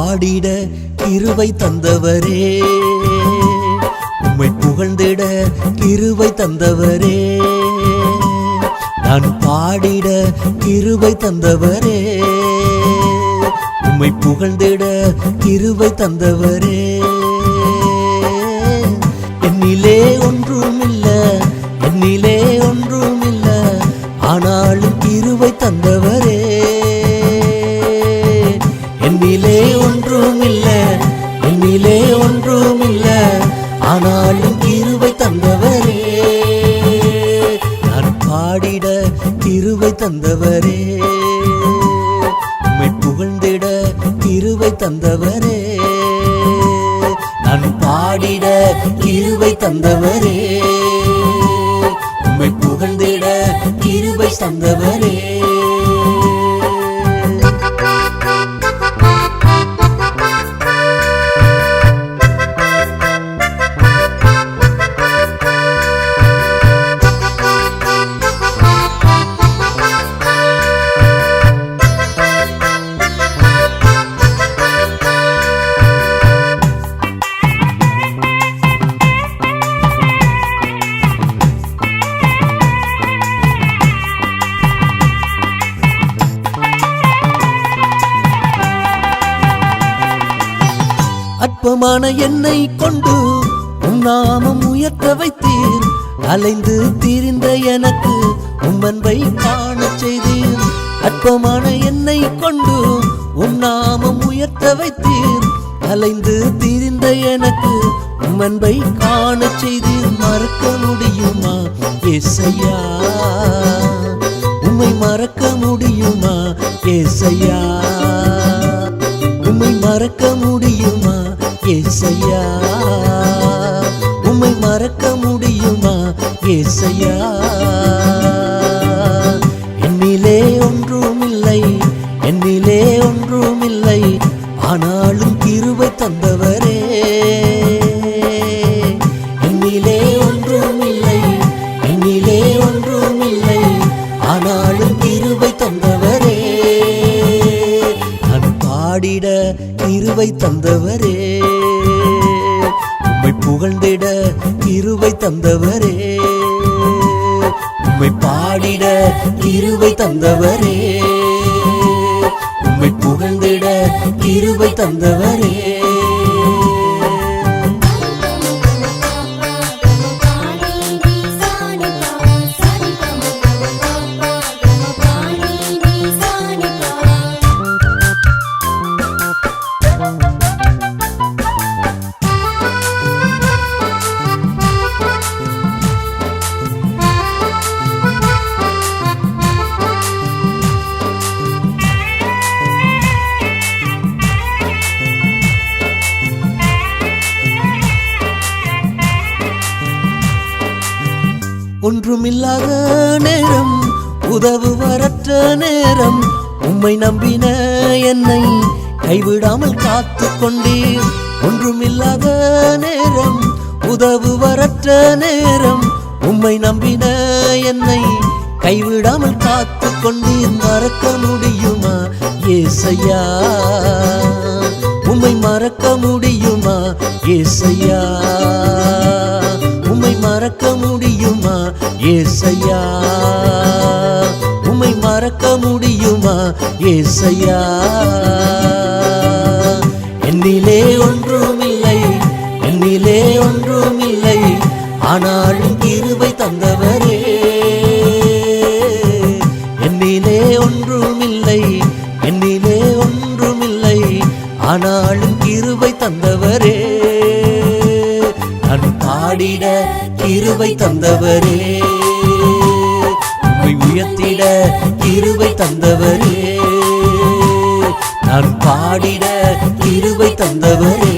பாடிட கிருபை தந்தவரே, உம்மை புகழ்ந்திட கிருபை தந்தவரே, நான் பாடிட கிருபை தந்தவரே, உம்மை புகழ்ந்திட கிருபை தந்தவரே. என்னிலே ஒன்றுமில்ல, என்னிலே ஒன்றுமில்ல, ஆனாலும் கிருபை தந்தவரே. என்னிலே ஒன்றுமில்ல, என்னிலே ஒன்றுமில்ல, ஆனாலும் கிருபை தந்தவரே. நான் பாடிட கிருபை தந்தவரே, உம்மை புகழ்ந்திட கிருபை தந்தவரே, நான் பாடிட கிருபை தந்தவரே, உம்மை புகழ்ந்திட கிருபை தந்தவரே. அற்பமான என்னை கொண்டு உம் நாமம் உயர்த்த வைத்தீர், அலைந்து திரிந்த எனக்கு உம் அன்பை காணச் செய்தீர். அற்பமான என்னை கொண்டு உம் நாமம் உயர்த்த வைத்தீர், அலைந்து திரிந்த எனக்கு உம் அன்பை காணச் செய்தீர். மறக்க முடியுமா ஏசையா, உம்மை மறக்க முடியுமா ஏசையா, உம்மை மறக்க முடியுமா ஏசையா, உம்மை மறக்க முடியுமா ஏசையா. என்னிலே ஒன்றுமில்லை, என்னிலே ஒன்றுமில்லை, ஆனாலும் கிருபை தந்தவரே. என்னிலே ஒன்றுமில்லை, என்னிலே ஒன்றுமில்லை, ஆனாலும் கிருபை தந்தவரே. நான் பாடிட கிருபை தந்தவரே, உம்மை புகழ்ந்திட கிருபை தந்தவரே, உம்மை பாடிட கிருபை தந்தவரே, உம்மை புகழ்ந்திட கிருபை தந்தவரே. ஒன்றுமில்லாத நேரம், உதவுவரற்ற நேரம், உம்மை நம்பின என்னை கைவிடாமல் காத்து கொண்டீர். ஒன்றுமில்லாத நேரம், உதவுவரற்ற நேரம், உம்மை நம்பின என்னை கைவிடாமல் காத்து கொண்டீர். மறக்க முடியுமா ஏசையா, உம்மை மறக்க முடியுமா ஏசையா, உம்மை மறக்க முடியுமா ஏசையா, உம்மை மறக்க முடியுமா ஏசையா. என்னிலே ஒன்றுமில்லை, என்னிலே ஒன்றுமில்லை, ஆனாலும் கிருபை தந்தவரே. என்னிலே ஒன்றுமில்லை, என்னிலே ஒன்றுமில்லை, ஆனாலும் கிருபை தந்தவரே. நான் பாடிட கிருபை தந்தவரே, உம்மை உயர்த்திட கிருபை தந்தவரே, நான் பாடிட கிருபை தந்தவரே,